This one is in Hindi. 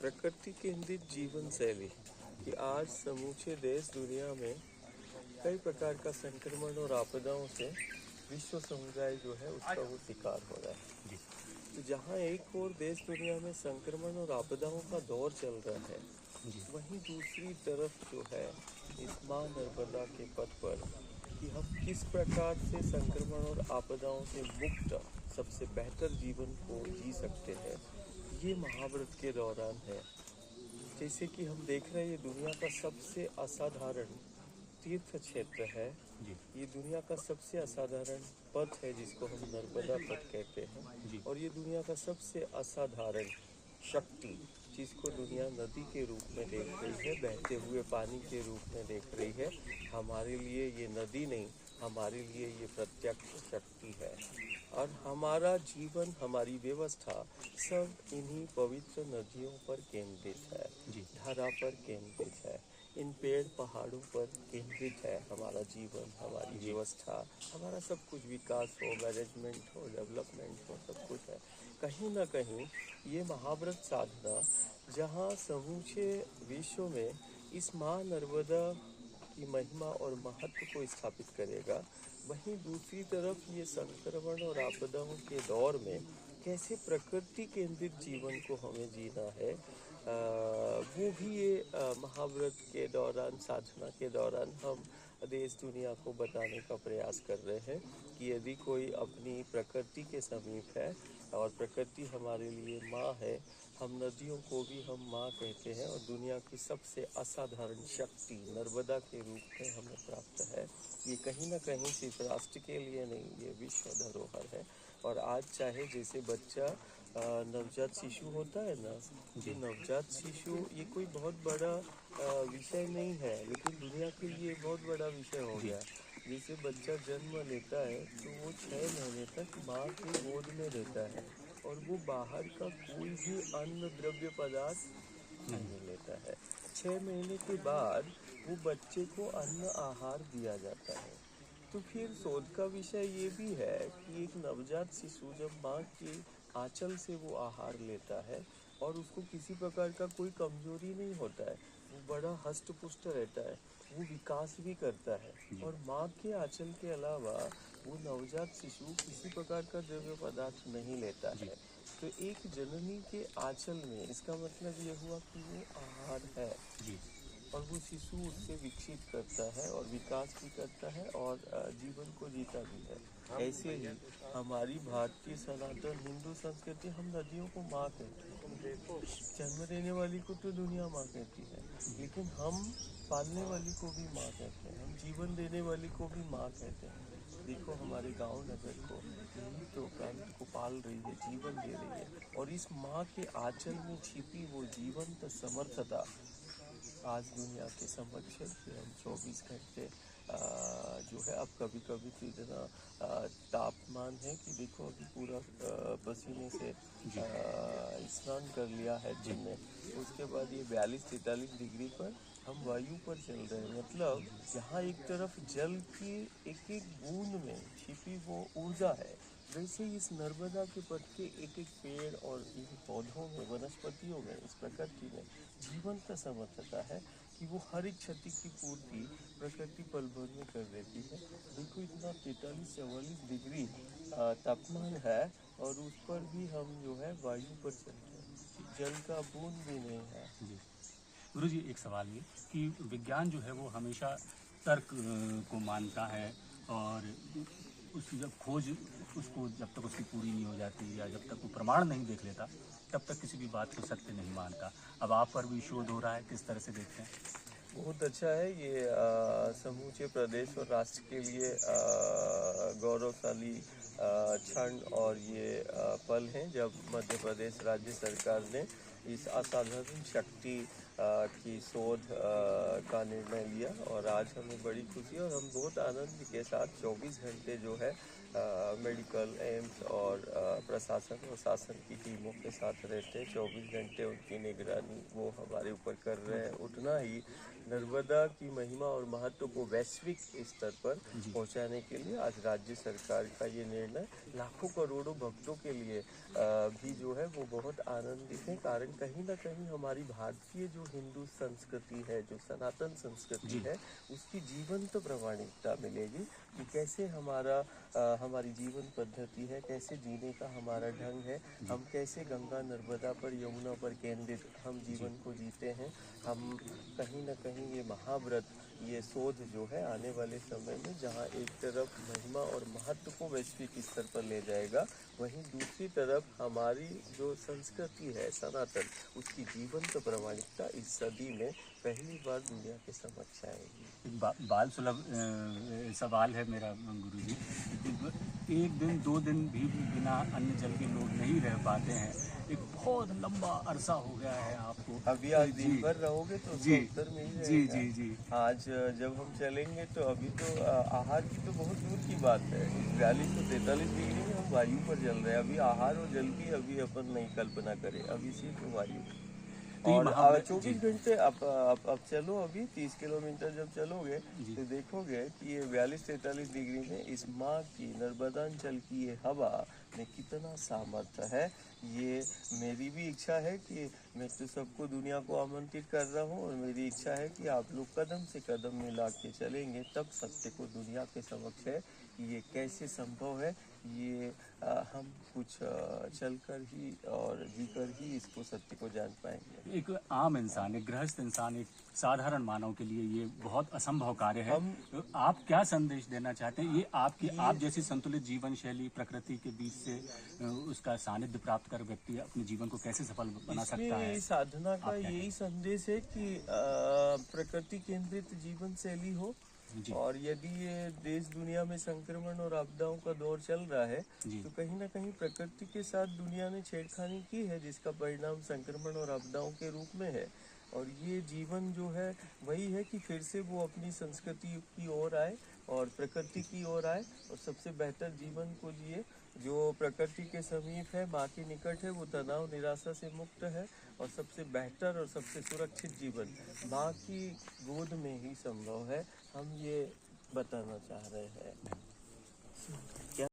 प्रकृति केंद्रित जीवन शैली कि आज समूचे देश दुनिया में कई प्रकार का संक्रमण और आपदाओं से विश्व समुदाय जो है उसका वो शिकार हो रहा है। तो जहाँ एक और देश दुनिया में संक्रमण और आपदाओं का दौर चल रहा है, वहीं दूसरी तरफ जो है इस माँ नर्मदा के पथ पर कि हम किस प्रकार से संक्रमण और आपदाओं से मुक्त सबसे बेहतर जीवन को जी सकते हैं, ये महाव्रत के दौरान है। जैसे कि हम देख रहे हैं ये दुनिया का सबसे असाधारण तीर्थ क्षेत्र है। ये दुनिया का सबसे असाधारण पथ है जिसको हम नर्मदा पथ कहते हैं, और ये दुनिया का सबसे असाधारण शक्ति जिसको दुनिया नदी के रूप में देख रही है, बहते हुए पानी के रूप में देख रही है। हमारे लिए ये नदी नहीं, हमारे लिए ये प्रत्यक्ष शक्ति है। और हमारा जीवन, हमारी व्यवस्था सब इन्हीं पवित्र नदियों पर केंद्रित है, धारा पर केंद्रित है, इन पेड़ पहाड़ों पर केंद्रित है। हमारा जीवन, हमारी व्यवस्था, हमारा सब कुछ, विकास हो, मैनेजमेंट हो, डेवलपमेंट हो, सब कुछ है। कहीं ना कहीं ये महाव्रत साधना जहाँ समूचे विश्व में इस माँ नर्मदा की महिमा और महत्व को स्थापित करेगा, वहीं दूसरी तरफ ये संक्रमण और आपदाओं के दौर में कैसे प्रकृति केंद्रित जीवन को हमें जीना है, वो भी ये महाव्रत के दौरान, साधना के दौरान हम देश दुनिया को बताने का प्रयास कर रहे हैं कि यदि कोई अपनी प्रकृति के समीप है और प्रकृति हमारे लिए माँ है, हम नदियों को भी हम माँ कहते हैं, और दुनिया की सबसे असाधारण शक्ति नर्मदा के रूप में हमें प्राप्त है। ये कहीं ना कहीं सिर्फ राष्ट्र के लिए नहीं, ये विश्व धरोहर है। और आज चाहे जैसे बच्चा नवजात शिशु होता है ना, ये नवजात शिशु ये कोई बहुत बड़ा विषय नहीं है, लेकिन दुनिया के लिए बहुत बड़ा विषय हो गया। जैसे बच्चा जन्म लेता है तो वो 6 महीने तक माँ के गोद में रहता है और वो बाहर का कोई भी अन्न द्रव्य पदार्थ नहीं लेता है। 6 महीने के बाद वो बच्चे को अन्न आहार दिया जाता है। तो फिर शोध का विषय ये भी है कि एक नवजात शिशु जब माँ के आंचल से वो आहार लेता है और उसको किसी प्रकार का कोई कमजोरी नहीं होता है, वो बड़ा हष्ट पुष्ट रहता है, वो विकास भी करता है। और माँ के आंचल के अलावा वो नवजात शिशु किसी प्रकार का द्रव्य पदार्थ नहीं लेता है। तो एक जननी के आंचल में, इसका मतलब ये हुआ कि वो आहार है और वो शिशु उससे विकसित करता है और विकास भी करता है और जीवन को जीता भी है। ऐसे ही हमारी भारतीय सनातन हिंदू संस्कृति, हम नदियों को माँ कहते हैं। जन्म देने वाली को तो दुनिया माँ कहती है, लेकिन हम पालने वाली को भी माँ कहते हैं, हम जीवन देने वाली को भी माँ कहते हैं। देखो हमारे गांव नगर को, यही तो प्रांत को पाल रही है, जीवन दे रही है, और इस माँ के आंचल में छिपी वो जीवंत समर्थता आज दुनिया के समक्ष है कि हम 24 घंटे जो है, अब कभी कभी तो इतना तापमान है कि देखो अभी पूरा पसीने से स्नान कर लिया है दिन में, उसके बाद ये 42-43 डिग्री पर हम वायु पर चल रहे हैं। मतलब यहाँ एक तरफ जल की एक एक बूंद में छिपी वो ऊर्जा है, वैसे इस नर्मदा के पथ के एक एक पेड़ और इन पौधों में, वनस्पतियों में, इस प्रकृति में जीवंत समर्थता है कि वो हर एक क्षति की पूर्ति प्रकृति पल भर में कर देती है। देखो इतना 43-44 डिग्री तापमान है और उस पर भी हम जो है वायु पर चलते हैं, जल का बूंद भी नहीं है। गुरु जी, एक सवाल ये कि विज्ञान जो है वो हमेशा तर्क को मानता है, और उसकी जब खोज, उसको जब तक उसकी पूरी नहीं हो जाती या जब तक वो प्रमाण नहीं देख लेता, तब तक किसी भी बात को सत्य नहीं मानता। अब आप पर भी शोध हो रहा है, किस तरह से देखते हैं? बहुत अच्छा है ये, समूचे प्रदेश और राष्ट्र के लिए गौरवशाली क्षण और ये पल हैं जब मध्य प्रदेश राज्य सरकार ने इस असाधारण शक्ति की शोध का निर्णय लिया, और आज हमें बड़ी खुशी और हम बहुत आनंद के साथ 24 घंटे जो है मेडिकल एम्स और प्रशासन और शासन की टीमों के साथ रहते हैं। 24 घंटे उनकी निगरानी वो हमारे ऊपर कर रहे हैं। उतना ही नर्मदा की महिमा और महत्व को वैश्विक स्तर पर पहुंचाने के लिए आज राज्य सरकार का ये निर्णय लाखों करोड़ों भक्तों के लिए भी जो है वो बहुत आनंदित है। कारण कहीं ना कहीं हमारी भारतीय जो हिंदू संस्कृति है, जो सनातन संस्कृति है, उसकी जीवंत प्रमाणिकता मिलेगी कि कैसे हमारी जीवन पद्धति है, कैसे जीने का हमारा ढंग है, हम कैसे गंगा नर्मदा पर यमुना पर केंद्रित हम जीवन को जीते हैं। हम कहीं ना कहीं ये महाव्रत, ये शोध जो है आने वाले समय में जहाँ एक तरफ महिमा और महत्व को वैश्विक स्तर पर ले जाएगा, वहीं दूसरी तरफ हमारी जो संस्कृति है सनातन, उसकी जीवंत प्रमाणिकता इस सदी में पहली बार दुनिया के समक्ष आएगी। एक बाल सुलभ सवाल है मेरा गुरुजी। एक दिन 2 दिन भी बिना अन्न जल के लोग नहीं रह पाते हैं। एक बहुत लंबा अरसा हो गया है आपको। अभी आज दिन भर रहोगे तो उसका उत्तर मिल जाएगा। जी। आज जब हम चलेंगे तो अभी तो आहार की तो बहुत दूर की बात है। 42 तो 43 डिग्री में हम वायु पर चल रहे हैं। अभी आहार और जल की अभी अपन नहीं कल्पना करें, अभी सिर्फ वायु। और 24 घंटे अब चलो, अभी 30 किलोमीटर जब चलोगे तो देखोगे कि ये 42-43 डिग्री में इस माँ की नर्मदांचल की ये हवा में कितना सामर्थ्य है। ये मेरी भी इच्छा है कि मैं तो सबको, दुनिया को आमंत्रित कर रहा हूँ, और मेरी इच्छा है कि आप लोग कदम से कदम मिला के चलेंगे तब सत्य को दुनिया के समक्ष है कि ये कैसे संभव है। ये हम कुछ चलकर ही और जीकर ही इसको सत्य को जान पाएंगे। एक आम इंसान, एक गृहस्थ इंसान, एक साधारण मानव के लिए ये बहुत असंभव कार्य है। आप क्या संदेश देना चाहते हैं? आप जैसी संतुलित जीवन शैली, प्रकृति के बीच से उसका सानिध्य प्राप्त कर व्यक्ति अपने जीवन को कैसे सफल बना सकता है? साधना का यही संदेश है कि प्रकृति केंद्रित जीवन शैली हो। और यदि ये देश दुनिया में संक्रमण और आपदाओं का दौर चल रहा है तो कहीं ना कहीं प्रकृति के साथ दुनिया ने छेड़खानी की है, जिसका परिणाम संक्रमण और आपदाओं के रूप में है। और ये जीवन जो है वही है कि फिर से वो अपनी संस्कृति की ओर आए और प्रकृति की ओर आए और सबसे बेहतर जीवन को जिए। जो प्रकृति के समीप है, माँ के निकट है, वो तनाव निराशा से मुक्त है। और सबसे बेहतर और सबसे सुरक्षित जीवन माँ की गोद में ही संभव है। हम ये बताना चाह रहे हैं।